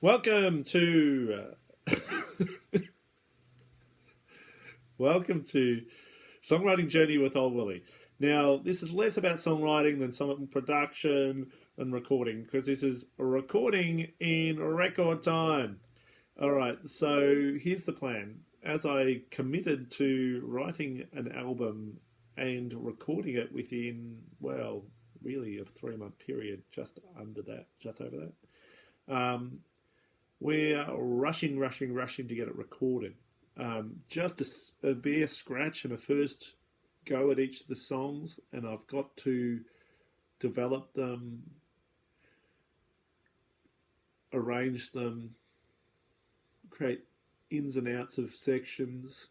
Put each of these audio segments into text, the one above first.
Welcome to welcome to Songwriting Journey with Old Wooley. Now, this is less about songwriting than some production and recording because this is a recording in record time. All right, so here's the plan. As I committed to writing an album and recording it within, well, really a 3-month period, just under that, just over that. We're rushing to get it recorded. Just a bare scratch and a first go at each of the songs, and I've got to develop them, arrange them, create ins and outs of sections,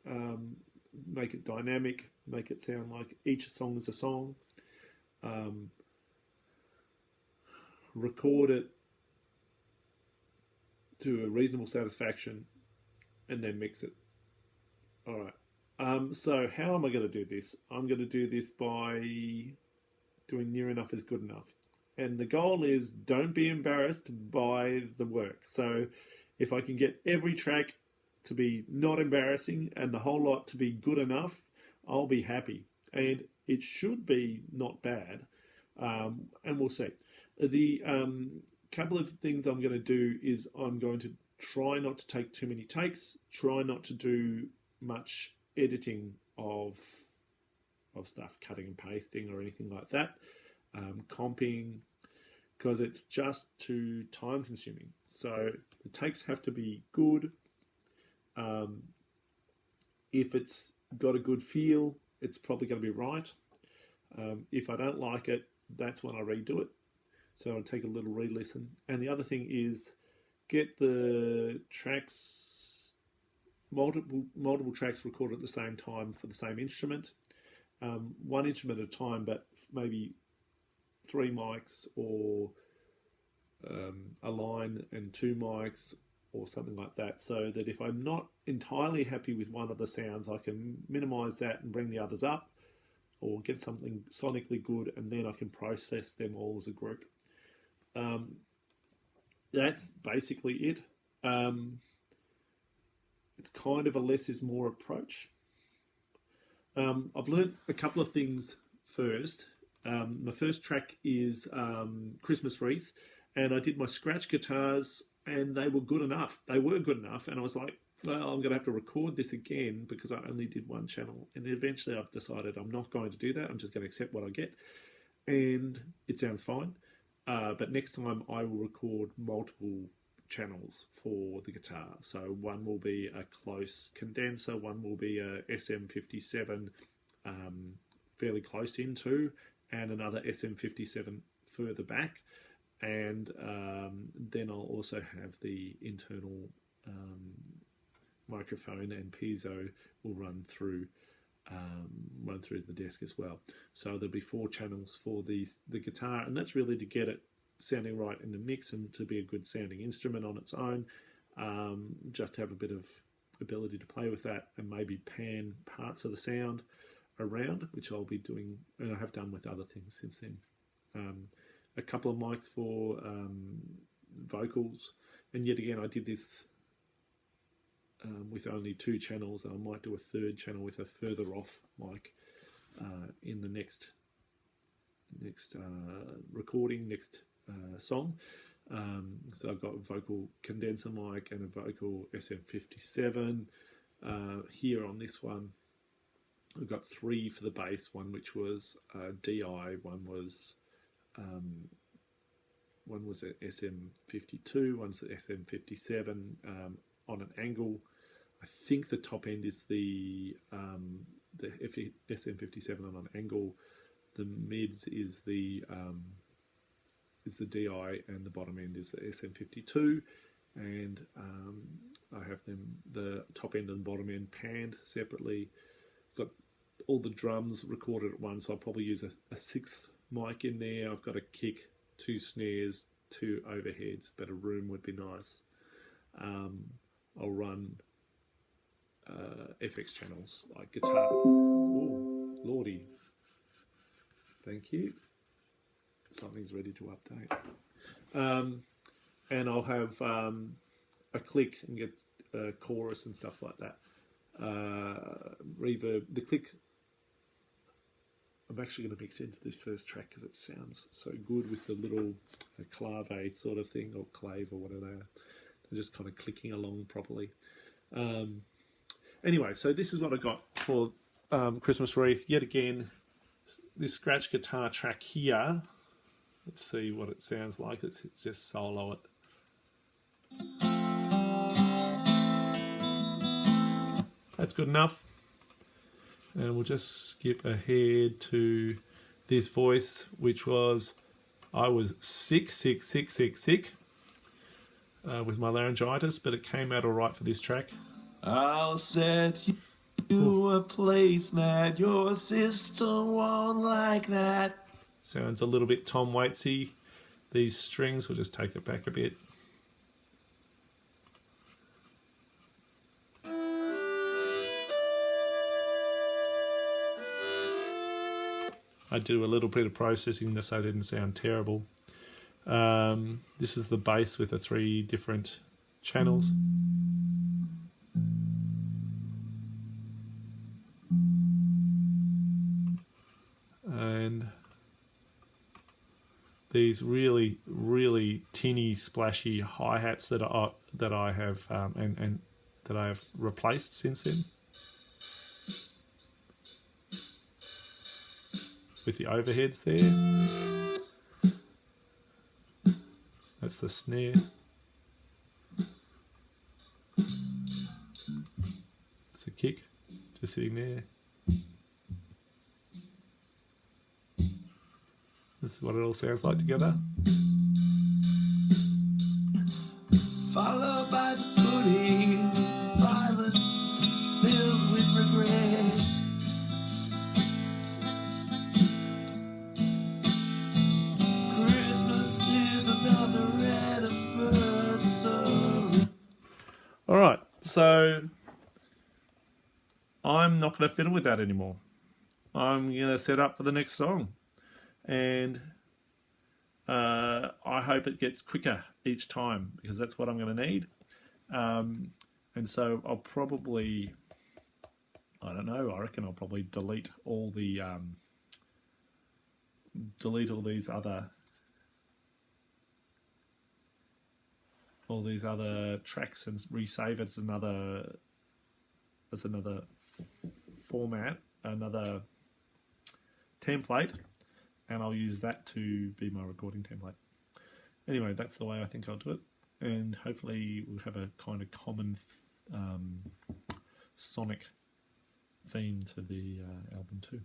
make it dynamic, make it sound like each song is a song, record it to a reasonable satisfaction, and then mix it. All right. So how am I going to do this? I'm going to do this by doing near enough is good enough. And the goal is don't be embarrassed by the work. So if I can get every track to be not embarrassing and the whole lot to be good enough, I'll be happy. And it should be not bad. And we'll see. The couple of things I'm going to do is I'm going to try not to take too many takes, try not to do much editing of stuff, cutting and pasting or anything like that, comping, because it's just too time consuming. So the takes have to be good. If it's got a good feel, it's probably going to be right. If I don't like it, that's when I redo it. So I'll take a little re-listen. And the other thing is get the tracks, multiple tracks recorded at the same time for the same instrument. One instrument at a time, but maybe 3 mics or a line and 2 mics or something like that. So that if I'm not entirely happy with one of the sounds, I can minimize that and bring the others up or get something sonically good, and then I can process them all as a group. That's basically it. It's kind of a less is more approach. I've learnt a couple of things first. My first track is Christmas Wreath, and I did my scratch guitars, and they were good enough. And I was like, well, I'm going to have to record this again because I only did one channel. And eventually I've decided I'm not going to do that. I'm just going to accept what I get. And it sounds fine. But next time I will record multiple channels for the guitar. So one will be a close condenser, one will be a SM57 fairly close into, and another SM57 further back. And then I'll also have the internal microphone and piezo will run through the desk as well. So there'll be 4 channels for the guitar, and that's really to get it sounding right in the mix and to be a good sounding instrument on its own. Just to have a bit of ability to play with that and maybe pan parts of the sound around, which I'll be doing, and I have done with other things since then. A couple of mics for vocals, and yet again I did this with only 2 channels, and I might do a 3rd channel with a further off mic in the next recording, next song. So I've got a vocal condenser mic and a vocal SM57. Here on this one, I've got 3 for the bass, one which was DI, one was an SM52, one's an SM57 on an angle. I think the top end is the SM57 on an angle. The mids is the DI, and the bottom end is the SM52. And I have them, the top end and bottom end, panned separately. Got all the drums recorded at once. I'll probably use a 6th mic in there. I've got a kick, 2 snares, 2 overheads, but a room would be nice. I'll run FX channels like guitar. Oh, lordy. Thank you. Something's ready to update. and I'll have a click and get a chorus and stuff like that. Reverb. The click I'm actually going to mix into this first track because it sounds so good with the little clave sort of thing, or clave, or whatever they are. They're just kind of clicking along properly. Anyway, so this is what I got for Christmas wreath. Yet again, this scratch guitar track here. Let's see what it sounds like. Let's just solo it. That's good enough. And we'll just skip ahead to this voice, which was, I was sick with my laryngitis, but it came out all right for this track. I'll set you a placemat. Your sister won't like that. Sounds a little bit Tom Waitsy. These strings, we'll just take it back a bit. I do a little bit of processing this so it didn't sound terrible. This is the bass with the 3 different channels. And these really, really tinny, splashy hi-hats that I have and that I have replaced since then. With the overheads there. That's the snare. It's a kick, just sitting there. This is what it all sounds like together. Followed by the pudding, silence filled with regret. Christmas is another anniversary. All right, so I'm not going to fiddle with that anymore. I'm going to set up for the next song. And I hope it gets quicker each time, because that's what I'm going to need. And so I'll probably, I don't know, I reckon I'll probably delete all the these other tracks and resave it as another format, another template. And I'll use that to be my recording template. Anyway, that's the way I think I'll do it. And hopefully we'll have a kind of common sonic theme to the album too.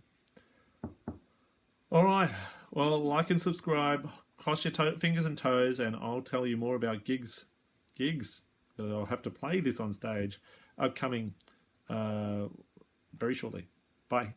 All right. Well, like and subscribe. Cross your fingers and toes, and I'll tell you more about gigs. I'll have to play this on stage. Upcoming very shortly. Bye.